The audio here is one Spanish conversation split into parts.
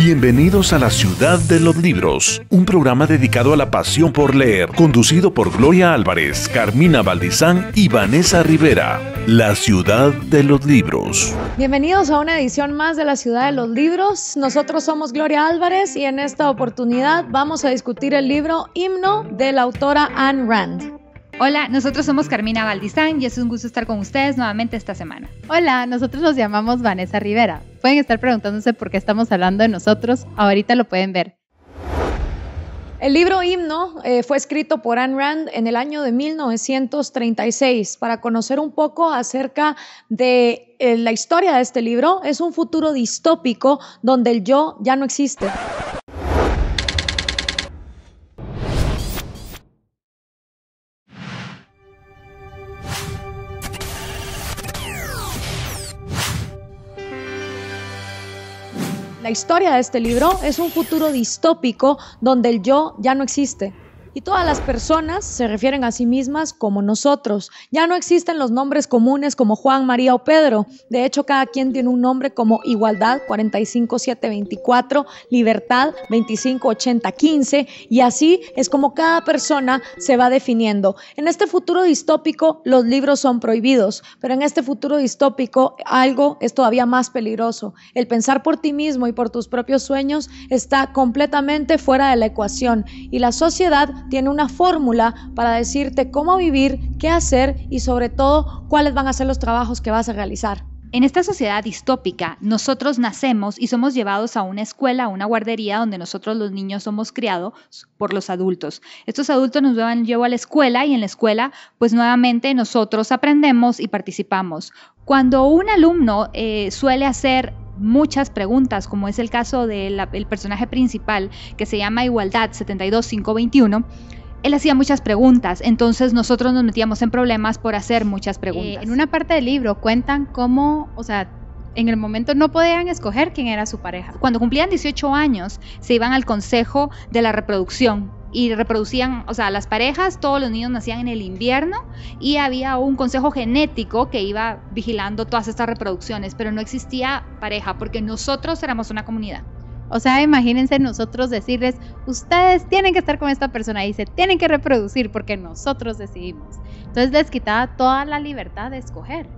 Bienvenidos a la Ciudad de los Libros, un programa dedicado a la pasión por leer, conducido por Gloria Álvarez, Carmina Valdizán y Vanessa Rivera. La Ciudad de los Libros. Bienvenidos a una edición más de la Ciudad de los Libros. Nosotros somos Gloria Álvarez y en esta oportunidad vamos a discutir el libro Himno de la autora Ayn Rand. Hola, nosotros somos Carmina Valdizán y es un gusto estar con ustedes nuevamente esta semana. Hola, nosotros nos llamamos Vanessa Rivera. Pueden estar preguntándose por qué estamos hablando de nosotros, ahorita lo pueden ver. El libro Himno fue escrito por Ayn Rand en el año de 1936. Para conocer un poco acerca de la historia de este libro, es un futuro distópico donde el yo ya no existe. La historia de este libro es un futuro distópico donde el yo ya no existe. Y todas las personas se refieren a sí mismas como nosotros. Ya no existen los nombres comunes como Juan, María o Pedro. De hecho, cada quien tiene un nombre como Igualdad 45724, Libertad 258015 y así es como cada persona se va definiendo. En este futuro distópico los libros son prohibidos, pero en este futuro distópico algo es todavía más peligroso. El pensar por ti mismo y por tus propios sueños está completamente fuera de la ecuación y la sociedad tiene una fórmula para decirte cómo vivir, qué hacer y sobre todo cuáles van a ser los trabajos que vas a realizar. En esta sociedad distópica, nosotros nacemos y somos llevados a una escuela, a una guardería donde nosotros los niños somos criados por los adultos. Estos adultos nos llevan a la escuela y en la escuela pues nuevamente nosotros aprendemos y participamos. Cuando un alumno suele hacer muchas preguntas, como es el caso del personaje principal que se llama Igualdad 72521, él hacía muchas preguntas, entonces nosotros nos metíamos en problemas por hacer muchas preguntas. En una parte del libro cuentan cómo, en el momento no podían escoger quién era su pareja. Cuando cumplían 18 años se iban al consejo de la reproducción y reproducían, las parejas, todos los niños nacían en el invierno y había un consejo genético que iba vigilando todas estas reproducciones, pero no existía pareja porque nosotros éramos una comunidad. Imagínense nosotros decirles, ustedes tienen que estar con esta persona y se tienen que reproducir porque nosotros decidimos. Entonces les quitaba toda la libertad de escoger.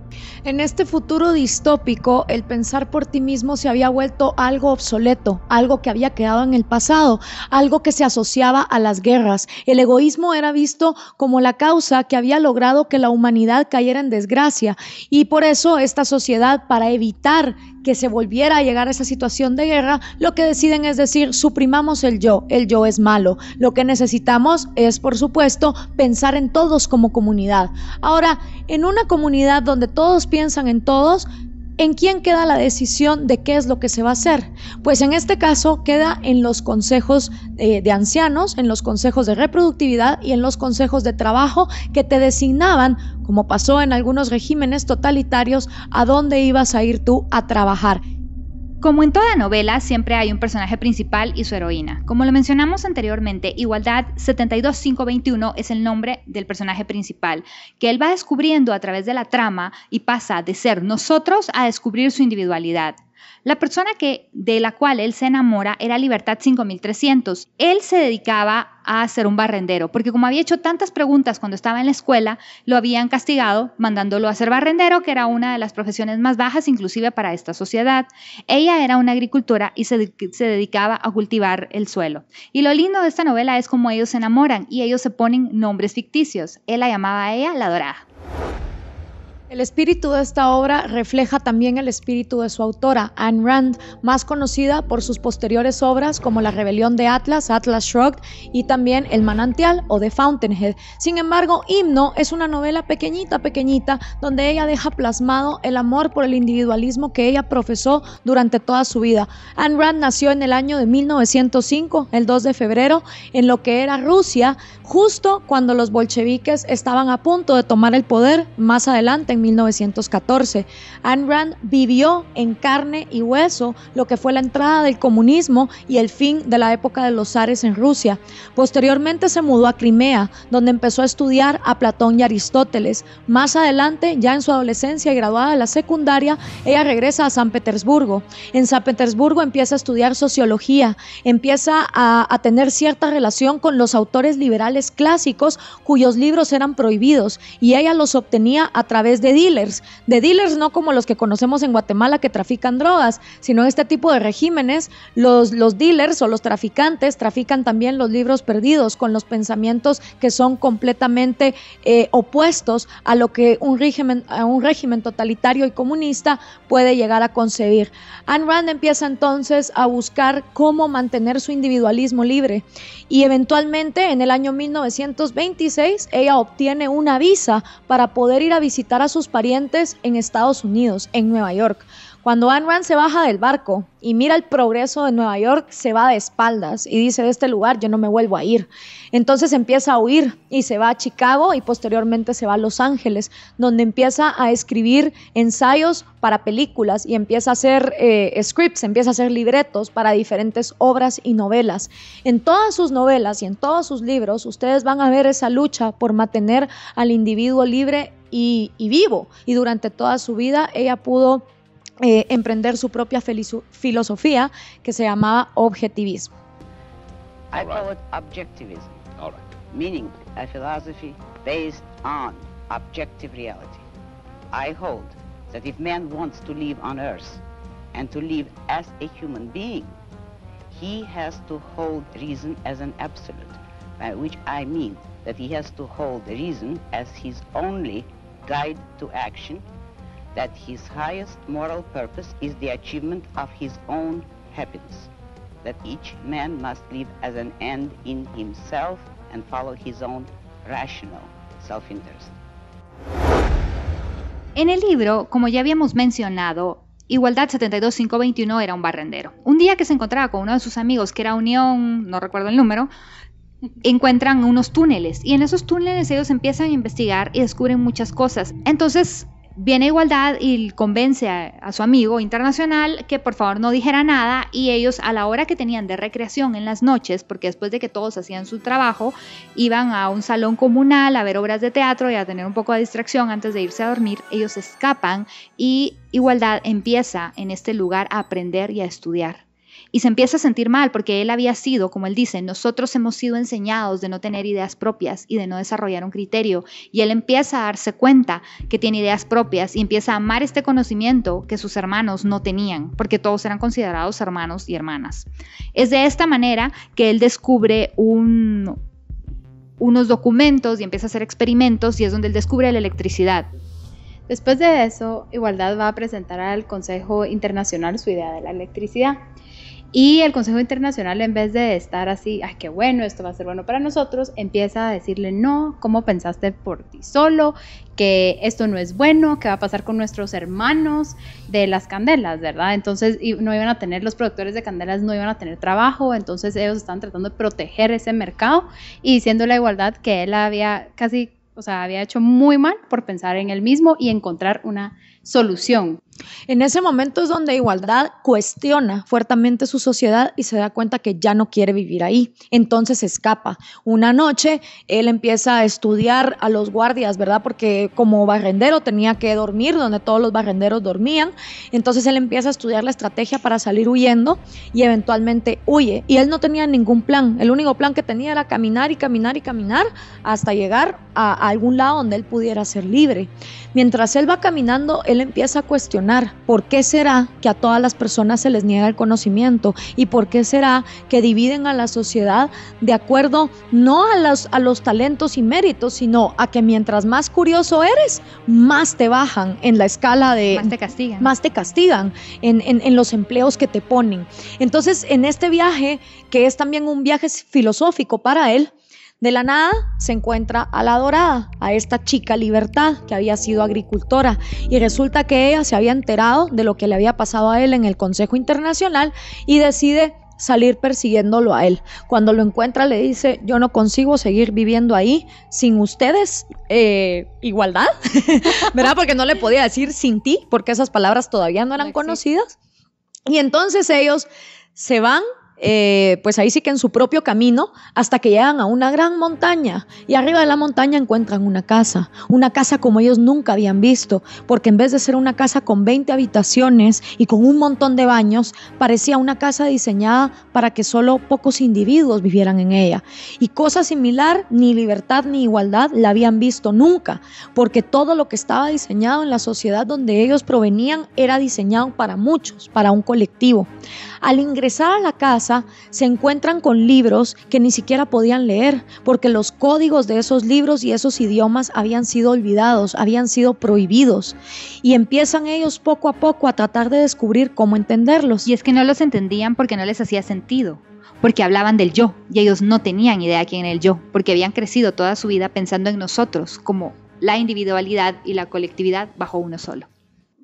En este futuro distópico, el pensar por ti mismo se había vuelto algo obsoleto, algo que había quedado en el pasado, algo que se asociaba a las guerras. El egoísmo era visto como la causa que había logrado que la humanidad cayera en desgracia y por eso esta sociedad, para evitar que se volviera a llegar a esa situación de guerra, lo que deciden es decir, suprimamos el yo es malo. Lo que necesitamos es, por supuesto, pensar en todos como comunidad. Ahora, en una comunidad donde todos piensan en todos, ¿en quién queda la decisión de qué es lo que se va a hacer? Pues en este caso queda en los consejos de ancianos, en los consejos de reproductividad y en los consejos de trabajo que te designaban, como pasó en algunos regímenes totalitarios, a dónde ibas a ir tú a trabajar. Como en toda novela, siempre hay un personaje principal y su heroína. Como lo mencionamos anteriormente, Igualdad 72521 es el nombre del personaje principal, que él va descubriendo a través de la trama y pasa de ser nosotros a descubrir su individualidad. La persona de la cual él se enamora era Libertad 5300. Él se dedicaba a ser un barrendero, porque como había hecho tantas preguntas cuando estaba en la escuela, lo habían castigado mandándolo a ser barrendero, que era una de las profesiones más bajas inclusive para esta sociedad. Ella era una agricultora y se dedicaba a cultivar el suelo. Y lo lindo de esta novela es cómo ellos se enamoran y ellos se ponen nombres ficticios. Él la llamaba a ella La Dorada. El espíritu de esta obra refleja también el espíritu de su autora, Ayn Rand, más conocida por sus posteriores obras como La Rebelión de Atlas, Atlas Shrugged, y también El Manantial o The Fountainhead. Sin embargo, Himno es una novela pequeñita, donde ella deja plasmado el amor por el individualismo que ella profesó durante toda su vida. Ayn Rand nació en el año de 1905, el 2 de febrero, en lo que era Rusia, justo cuando los bolcheviques estaban a punto de tomar el poder más adelante, en 1914. Ayn Rand vivió en carne y hueso lo que fue la entrada del comunismo y el fin de la época de los zares en Rusia. Posteriormente se mudó a Crimea, donde empezó a estudiar a Platón y Aristóteles. Más adelante, ya en su adolescencia y graduada de la secundaria, ella regresa a San Petersburgo. En San Petersburgo empieza a estudiar sociología, empieza a tener cierta relación con los autores liberales clásicos cuyos libros eran prohibidos, y ella los obtenía a través de dealers no como los que conocemos en Guatemala que trafican drogas, sino en este tipo de regímenes los dealers o los traficantes trafican también los libros perdidos con los pensamientos que son completamente opuestos a lo que un régimen totalitario y comunista puede llegar a concebir. Ayn Rand empieza entonces a buscar cómo mantener su individualismo libre, y eventualmente en el año 1926 ella obtiene una visa para poder ir a visitar a sus parientes en Estados Unidos, en Nueva York. Cuando Ayn Rand se baja del barco y mira el progreso de Nueva York, se va de espaldas y dice: de este lugar yo no me vuelvo a ir. Entonces empieza a huir y se va a Chicago y posteriormente se va a Los Ángeles, donde empieza a escribir ensayos para películas y empieza a hacer scripts, empieza a hacer libretos para diferentes obras y novelas. En todas sus novelas y en todos sus libros ustedes van a ver esa lucha por mantener al individuo libre y vivo, y durante toda su vida ella pudo emprender su propia filosofía que se llamaba objetivismo. I call it objectivism, meaning a philosophy based on objective reality. I hold that if man wants to live on earth and to live as a human being, he has to hold reason as an absolute, by which I mean that he has to hold reason as his only guide to action, that his highest moral purpose is the achievement of his own happiness, that each man must live as an end in himself and follow his own rational self-interest. En el libro, como ya habíamos mencionado, Igualdad 72521 era un barrendero. Un día que se encontraba con uno de sus amigos, que era Unión, no recuerdo el número, encuentran unos túneles, y en esos túneles ellos empiezan a investigar y descubren muchas cosas. Entonces viene Igualdad y convence a su amigo internacional que por favor no dijera nada, y ellos, a la hora que tenían de recreación en las noches, porque después de que todos hacían su trabajo, iban a un salón comunal a ver obras de teatro y a tener un poco de distracción antes de irse a dormir. Ellos escapan y Igualdad empieza en este lugar a aprender y a estudiar. Y se empieza a sentir mal porque él había sido, como él dice, nosotros hemos sido enseñados de no tener ideas propias y de no desarrollar un criterio. Y él empieza a darse cuenta que tiene ideas propias y empieza a amar este conocimiento que sus hermanos no tenían, porque todos eran considerados hermanos y hermanas. Es de esta manera que él descubre unos documentos y empieza a hacer experimentos, y es donde él descubre la electricidad. Después de eso, Igualdad va a presentar al Consejo Internacional su idea de la electricidad. Y el Consejo Internacional, en vez de estar así, ¡ay, qué bueno, esto va a ser bueno para nosotros!, empieza a decirle: no, ¿cómo pensaste por ti solo? Que esto no es bueno, ¿qué va a pasar con nuestros hermanos de las candelas, verdad? Entonces no iban a tener, los productores de candelas no iban a tener trabajo, entonces ellos estaban tratando de proteger ese mercado y diciéndole a Igualdad que él había había hecho muy mal por pensar en él mismo y encontrar una solución. En ese momento es donde Igualdad cuestiona fuertemente su sociedad y se da cuenta que ya no quiere vivir ahí. Entonces escapa. Una noche él empieza a estudiar a los guardias, ¿verdad? Porque como barrendero tenía que dormir donde todos los barrenderos dormían. Entonces él empieza a estudiar la estrategia para salir huyendo y eventualmente huye. Y él no tenía ningún plan. El único plan que tenía era caminar y caminar y caminar hasta llegar a algún lado donde él pudiera ser libre. Mientras él va caminando, él empieza a cuestionar por qué será que a todas las personas se les niega el conocimiento y por qué será que dividen a la sociedad de acuerdo no a los talentos y méritos, sino a que mientras más curioso eres, más te bajan en la escala de... Más te castigan en los empleos que te ponen. Entonces, en este viaje, que es también un viaje filosófico para él, de la nada se encuentra a la Dorada, a esta chica Libertad que había sido agricultora, y resulta que ella se había enterado de lo que le había pasado a él en el Consejo Internacional y decide salir persiguiéndolo a él. Cuando lo encuentra le dice, yo no consigo seguir viviendo ahí sin ustedes, igualdad, ¿verdad? Porque no le podía decir sin ti, porque esas palabras todavía no eran conocidas. Y entonces ellos se van, pues ahí sí que en su propio camino, hasta que llegan a una gran montaña, y arriba de la montaña encuentran una casa como ellos nunca habían visto, porque en vez de ser una casa con 20 habitaciones y con un montón de baños, parecía una casa diseñada para que solo pocos individuos vivieran en ella. Y cosa similar, ni libertad ni igualdad la habían visto nunca, porque todo lo que estaba diseñado en la sociedad donde ellos provenían era diseñado para muchos, para un colectivo. Al ingresar a la casa, se encuentran con libros que ni siquiera podían leer, porque los códigos de esos libros y esos idiomas habían sido olvidados, habían sido prohibidos. Y empiezan ellos poco a poco a tratar de descubrir cómo entenderlos. Y es que no los entendían porque no les hacía sentido, porque hablaban del yo, y ellos no tenían idea de quién era el yo, porque habían crecido toda su vida pensando en nosotros, como la individualidad y la colectividad bajo uno solo.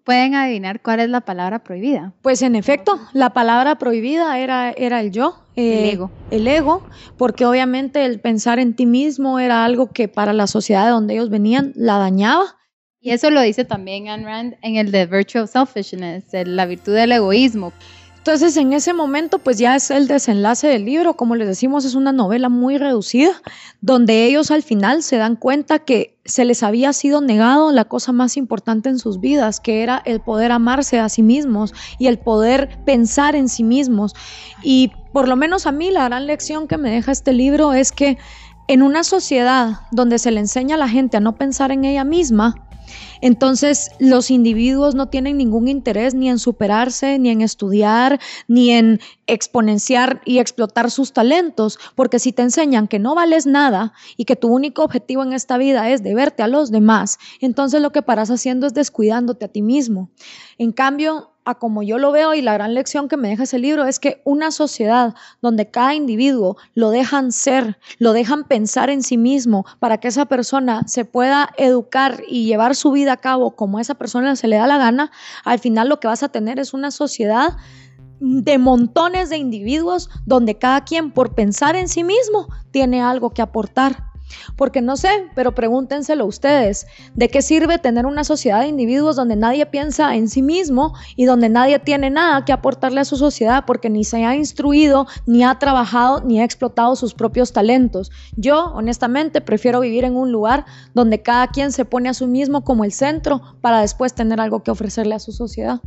¿Pueden adivinar cuál es la palabra prohibida? Pues en efecto, la palabra prohibida era el yo, el ego, porque obviamente el pensar en ti mismo era algo que para la sociedad de donde ellos venían la dañaba. Y eso lo dice también Ayn Rand en el The Virtue of Selfishness, la virtud del egoísmo. Entonces en ese momento pues ya es el desenlace del libro, como les decimos es una novela muy reducida, donde ellos al final se dan cuenta que se les había sido negado la cosa más importante en sus vidas, que era el poder amarse a sí mismos y el poder pensar en sí mismos. Y por lo menos a mí la gran lección que me deja este libro es que en una sociedad donde se le enseña a la gente a no pensar en ella misma, entonces los individuos no tienen ningún interés ni en superarse, ni en estudiar, ni en exponenciar y explotar sus talentos, porque si te enseñan que no vales nada y que tu único objetivo en esta vida es deberte a los demás, entonces lo que paras haciendo es descuidándote a ti mismo. En cambio, a como yo lo veo y la gran lección que me deja ese libro es que una sociedad donde cada individuo lo dejan ser, lo dejan pensar en sí mismo para que esa persona se pueda educar y llevar su vida a cabo como a esa persona se le da la gana, al final lo que vas a tener es una sociedad de montones de individuos donde cada quien por pensar en sí mismo tiene algo que aportar. Porque no sé, pero pregúntenselo ustedes, ¿de qué sirve tener una sociedad de individuos donde nadie piensa en sí mismo y donde nadie tiene nada que aportarle a su sociedad porque ni se ha instruido, ni ha trabajado, ni ha explotado sus propios talentos? Yo, honestamente, prefiero vivir en un lugar donde cada quien se pone a sí mismo como el centro para después tener algo que ofrecerle a su sociedad.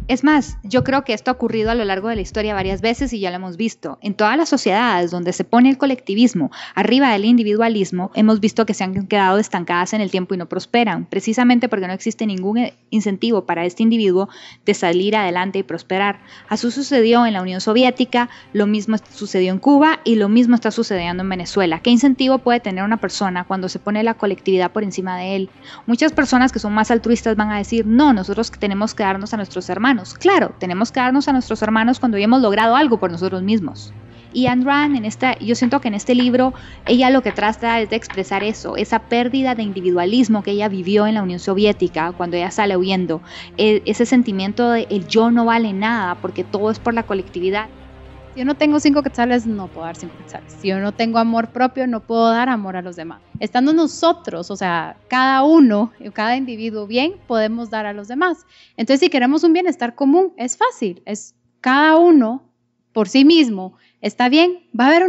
Es más, yo creo que esto ha ocurrido a lo largo de la historia varias veces y ya lo hemos visto. En todas las sociedades donde se pone el colectivismo arriba del individualismo, hemos visto que se han quedado estancadas en el tiempo y no prosperan, precisamente porque no existe ningún incentivo para este individuo de salir adelante y prosperar. Así sucedió en la Unión Soviética, lo mismo sucedió en Cuba y lo mismo está sucediendo en Venezuela. ¿Qué incentivo puede tener una persona cuando se pone la colectividad por encima de él? Muchas personas que son más altruistas van a decir, no, nosotros tenemos que darnos a nuestros hermanos. Claro, tenemos que darnos a nuestros hermanos cuando hayamos logrado algo por nosotros mismos. Y Ayn Rand, yo siento que en este libro, ella lo que trata es de expresar eso, esa pérdida de individualismo que ella vivió en la Unión Soviética cuando ella sale huyendo, ese sentimiento de el yo no vale nada porque todo es por la colectividad. Si yo no tengo 5 quetzales, no puedo dar 5 quetzales. Si yo no tengo amor propio, no puedo dar amor a los demás. Estando nosotros, o sea, cada uno, cada individuo bien, podemos dar a los demás. Entonces, si queremos un bienestar común, es fácil. Es cada uno por sí mismo está bien, va a haber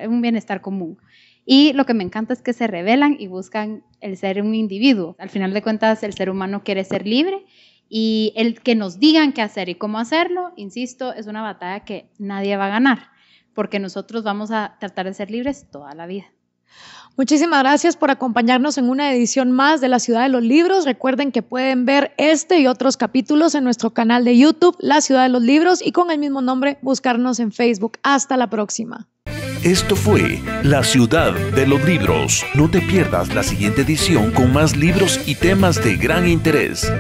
un bienestar común. Y lo que me encanta es que se rebelan y buscan el ser un individuo. Al final de cuentas, el ser humano quiere ser libre. Y el que nos digan qué hacer y cómo hacerlo, insisto, es una batalla que nadie va a ganar, porque nosotros vamos a tratar de ser libres toda la vida. Muchísimas gracias por acompañarnos en una edición más de La Ciudad de los Libros. Recuerden que pueden ver este y otros capítulos en nuestro canal de YouTube, La Ciudad de los Libros, y con el mismo nombre buscarnos en Facebook. Hasta la próxima. Esto fue La Ciudad de los Libros. No te pierdas la siguiente edición con más libros y temas de gran interés.